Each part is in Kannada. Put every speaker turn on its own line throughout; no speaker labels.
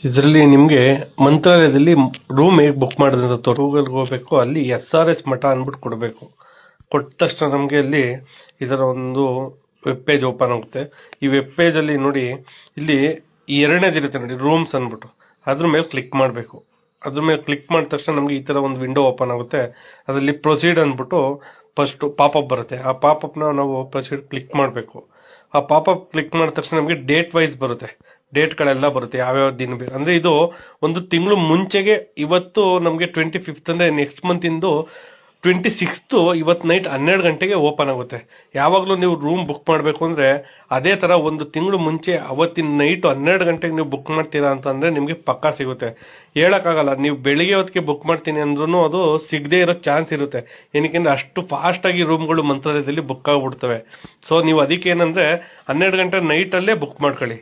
ಇದರಲ್ಲಿ ನಿಮಗೆ ಮಂತ್ರಾಲಯದಲ್ಲಿ ರೂಮ್ ಹೇಗೆ ಬುಕ್ ಮಾಡಿದ್ರೆ ಅಂತ ಗೂಗಲ್ಗೆ ಹೋಗಬೇಕು. ಅಲ್ಲಿ SRS ಮಠ ಅಂದ್ಬಿಟ್ಟು ಕೊಡಬೇಕು. ಕೊಟ್ಟ ತಕ್ಷಣ ನಮಗೆ ಅಲ್ಲಿ ಇದರ ಒಂದು ವೆಬ್ ಪೇಜ್ ಓಪನ್ ಆಗುತ್ತೆ. ಈ ವೆಬ್ ಪೇಜಲ್ಲಿ ನೋಡಿ, ಇಲ್ಲಿ ಎರಡನೇದಿರುತ್ತೆ ನೋಡಿ, ರೂಮ್ಸ್ ಅಂದ್ಬಿಟ್ಟು ಅದ್ರ ಮೇಲೆ ಕ್ಲಿಕ್ ಮಾಡಬೇಕು. ಅದ್ರ ಮೇಲೆ ಕ್ಲಿಕ್ ಮಾಡಿದ ತಕ್ಷಣ ನಮಗೆ ಈ ಥರ ಒಂದು ವಿಂಡೋ ಓಪನ್ ಆಗುತ್ತೆ. ಅದರಲ್ಲಿ ಪ್ರೊಸೀಡ್ ಅಂದ್ಬಿಟ್ಟು ಫಸ್ಟ್ ಪಾಪಪ್ ಬರುತ್ತೆ. ಆ ಪಾಪಪ್ನ ನಾವು ಪ್ರೊಸೀಡ್ ಕ್ಲಿಕ್ ಮಾಡಬೇಕು. ಆ ಪಾಪಪ್ ಕ್ಲಿಕ್ ಮಾಡಿದ ತಕ್ಷಣ ನಮಗೆ ಡೇಟ್ ವೈಸ್ ಬರುತ್ತೆ. ಡೇಟ್ಗಳೆಲ್ಲ ಬರುತ್ತೆ, ಯಾವ್ಯಾವ ದಿನ ಬೇಕು ಅಂದರೆ ಇದು ಒಂದು ತಿಂಗಳು ಮುಂಚೆಗೆ. ಇವತ್ತು ನಮಗೆ 25th ಅಂದರೆ ನೆಕ್ಸ್ಟ್ ಮಂತಿಂದು 26th ಇವತ್ತು ನೈಟ್ 12 ಗಂಟೆಗೆ ಓಪನ್ ಆಗುತ್ತೆ. ಯಾವಾಗಲೂ ನೀವು ರೂಮ್ ಬುಕ್ ಮಾಡಬೇಕು ಅಂದರೆ ಅದೇ ಥರ ಒಂದು ತಿಂಗಳು ಮುಂಚೆ ಅವತ್ತಿನ ನೈಟು 12 ಗಂಟೆಗೆ ನೀವು ಬುಕ್ ಮಾಡ್ತೀರಾ ಅಂತಂದರೆ ನಿಮಗೆ ಪಕ್ಕಾ ಸಿಗುತ್ತೆ. ಹೇಳೋಕ್ಕಾಗಲ್ಲ, ನೀವು ಬೆಳಿಗ್ಗೆ ಹೊತ್ತಿಗೆ ಬುಕ್ ಮಾಡ್ತೀನಿ ಅಂದ್ರೂ ಅದು ಸಿಗದೇ ಇರೋ ಚಾನ್ಸ್ ಇರುತ್ತೆ. ಏನಕ್ಕೆ ಅಷ್ಟು ಫಾಸ್ಟಾಗಿ ರೂಮ್ಗಳು ಮಂತ್ರಾಲಯದಲ್ಲಿ ಬುಕ್ ಆಗಿಬಿಡ್ತವೆ. ಸೊ ನೀವು ಅದಕ್ಕೆ ಏನಂದರೆ 12 ಗಂಟೆ ನೈಟಲ್ಲೇ ಬುಕ್ ಮಾಡ್ಕೊಳ್ಳಿ.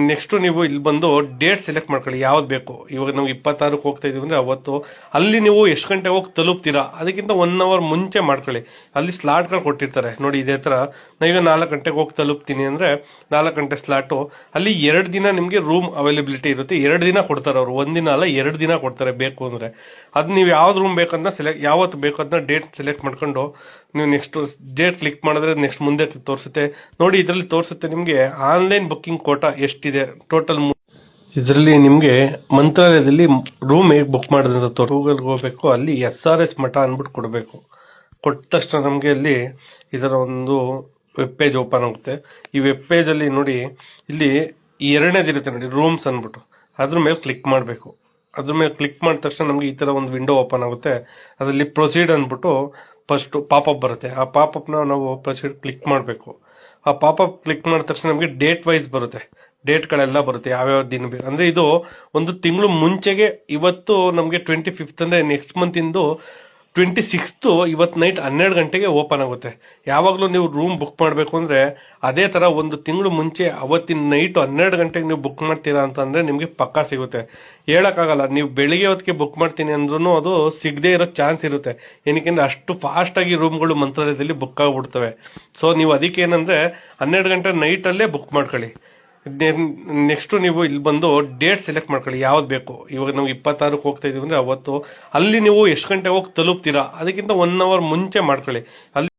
ನೆಕ್ಸ್ಟ್ ನೀವು ಇಲ್ಲಿ ಬಂದು ಡೇಟ್ ಸೆಲೆಕ್ಟ್ ಮಾಡ್ಕೊಳ್ಳಿ, ಯಾವ್ದು ಬೇಕು. ಇವಾಗ ನಾವು 26ಕ್ಕೆ ಹೋಗ್ತಾ ಇದೀವಿ ಅಂದ್ರೆ ಅವತ್ತು ಅಲ್ಲಿ ನೀವು ಎಷ್ಟು ಗಂಟೆ ಹೋಗಿ ತಲುಪ್ತೀರಾ ಅದಕ್ಕಿಂತ 1 hour ಮುಂಚೆ ಮಾಡ್ಕೊಳ್ಳಿ. ಅಲ್ಲಿ ಸ್ಲಾಟ್ಗಳು ಕೊಟ್ಟಿರ್ತಾರೆ ನೋಡಿ. ಇದೇ ತರ ನಾವೀಗ 4 ಗಂಟೆಗೆ ಹೋಗಿ ತಲುಪ್ತೀನಿ ಅಂದ್ರೆ 4 ಗಂಟೆ ಸ್ಲಾಟು. ಅಲ್ಲಿ 2 ದಿನ ನಿಮಗೆ ರೂಮ್ ಅವೈಲಬಿಲಿಟಿ ಇರುತ್ತೆ. 2 ದಿನ ಕೊಡ್ತಾರೆ ಅವರು, 1 ದಿನ ಅಲ್ಲ 2 ದಿನ ಕೊಡ್ತಾರೆ ಬೇಕು ಅಂದ್ರೆ. ಅದು ನೀವು ಯಾವ್ದು ರೂಮ್ ಬೇಕಂತ ಯಾವತ್ತು ಬೇಕು ಅದನ್ನ ಡೇಟ್ ಸೆಲೆಕ್ಟ್ ಮಾಡ್ಕೊಂಡು ನೀವು ನೆಕ್ಸ್ಟ್ ಡೇಟ್ ಕ್ಲಿಕ್ ಮಾಡಿದ್ರೆ ನೆಕ್ಸ್ಟ್ ಮುಂದೆ ತೋರಿಸುತ್ತೆ ನೋಡಿ. ಇದರಲ್ಲಿ ತೋರಿಸುತ್ತೆ ನಿಮಗೆ ಆನ್ಲೈನ್ ಬುಕ್ಕಿಂಗ್ ಕೋಟಾ ಎಷ್ಟಿದೆ ಟೋಟಲ್. ಇದರಲ್ಲಿ ನಿಮಗೆ ಮಂತ್ರಾಲಯದಲ್ಲಿ ರೂಮ್ ಹೇಗೆ ಬುಕ್ ಮಾಡಿದ್ರೆ ಅಂತ ಗೂಗಲ್ಗೆ ಹೋಗಬೇಕು. ಅಲ್ಲಿ SRS ಮಠ ಅಂದ್ಬಿಟ್ಟು ಕೊಡಬೇಕು. ಕೊಟ್ಟ ತಕ್ಷಣ ನಮಗೆ ಅಲ್ಲಿ ಇದರ ಒಂದು ವೆಬ್ ಪೇಜ್ ಓಪನ್ ಆಗುತ್ತೆ. ಈ ವೆಬ್ ಪೇಜಲ್ಲಿ ನೋಡಿ, ಇಲ್ಲಿ ಎರಡನೇದಿರುತ್ತೆ ನೋಡಿ, ರೂಮ್ಸ್ ಅಂದ್ಬಿಟ್ಟು ಅದ್ರ ಮೇಲೆ ಕ್ಲಿಕ್ ಮಾಡಬೇಕು. ಅದ್ರ ಮೇಲೆ ಕ್ಲಿಕ್ ಮಾಡಿದ ತಕ್ಷಣ ನಮಗೆ ಈ ಥರ ಒಂದು ವಿಂಡೋ ಓಪನ್ ಆಗುತ್ತೆ. ಅದರಲ್ಲಿ ಪ್ರೊಸೀಡ್ ಅಂದ್ಬಿಟ್ಟು ಫಸ್ಟ್ ಪಾಪಪ್ ಬರುತ್ತೆ. ಆ ಪಾಪಪ್ನ ನಾವು ಪ್ರೊಸೀಡ್ ಕ್ಲಿಕ್ ಮಾಡಬೇಕು. ಆ ಪಾಪಪ್ ಕ್ಲಿಕ್ ಮಾಡಿದ ತಕ್ಷಣ ನಮಗೆ ಡೇಟ್ ವೈಸ್ ಬರುತ್ತೆ. ಡೇಟ್ಗಳೆಲ್ಲ ಬರುತ್ತೆ, ಯಾವ್ಯಾವ ದಿನ ಬೇಕು ಅಂದರೆ ಇದು ಒಂದು ತಿಂಗಳು ಮುಂಚೆಗೆ. ಇವತ್ತು ನಮಗೆ 25th ಅಂದರೆ ನೆಕ್ಸ್ಟ್ ಮಂತಿಂದು 26th ಇವತ್ತು ನೈಟ್ 12 ಗಂಟೆಗೆ ಓಪನ್ ಆಗುತ್ತೆ. ಯಾವಾಗಲೂ ನೀವು ರೂಮ್ ಬುಕ್ ಮಾಡಬೇಕು ಅಂದರೆ ಅದೇ ಥರ ಒಂದು ತಿಂಗಳು ಮುಂಚೆ ಅವತ್ತಿನ ನೈಟು 12 ಗಂಟೆಗೆ ನೀವು ಬುಕ್ ಮಾಡ್ತೀರಾ ಅಂತಂದರೆ ನಿಮಗೆ ಪಕ್ಕಾ ಸಿಗುತ್ತೆ. ಹೇಳೋಕ್ಕಾಗಲ್ಲ, ನೀವು ಬೆಳಿಗ್ಗೆ ಹೊತ್ತಿಗೆ ಬುಕ್ ಮಾಡ್ತೀನಿ ಅಂದ್ರೂ ಅದು ಸಿಗದೇ ಇರೋ ಚಾನ್ಸ್ ಇರುತ್ತೆ. ಏನಕ್ಕೆ ಅಷ್ಟು ಫಾಸ್ಟಾಗಿ ರೂಮ್ಗಳು ಮಂತ್ರಾಲಯದಲ್ಲಿ ಬುಕ್ ಆಗಿಬಿಡ್ತವೆ. ಸೊ ನೀವು ಅದಕ್ಕೆ ಏನಂದರೆ 12 ಗಂಟೆ ನೈಟಲ್ಲೇ ಬುಕ್ ಮಾಡ್ಕೊಳ್ಳಿ. ನೆಕ್ಸ್ಟ್ ನೀವು ಇಲ್ಲಿ ಬಂದು ಡೇಟ್ ಸೆಲೆಕ್ಟ್ ಮಾಡ್ಕೊಳ್ಳಿ, ಯಾವ್ದು ಬೇಕು. ಇವಾಗ ನಾವು 26ಕ್ಕೆ ಹೋಗ್ತಾ ಇದೀವಿ ಅಂದ್ರೆ ಅವತ್ತು ಅಲ್ಲಿ ನೀವು ಎಷ್ಟು ಗಂಟೆ ಹೋಗಿ ತಲುಪ್ತೀರಾ ಅದಕ್ಕಿಂತ 1 hour ಮುಂಚೆ ಮಾಡ್ಕೊಳ್ಳಿ. ಅಲ್ಲಿ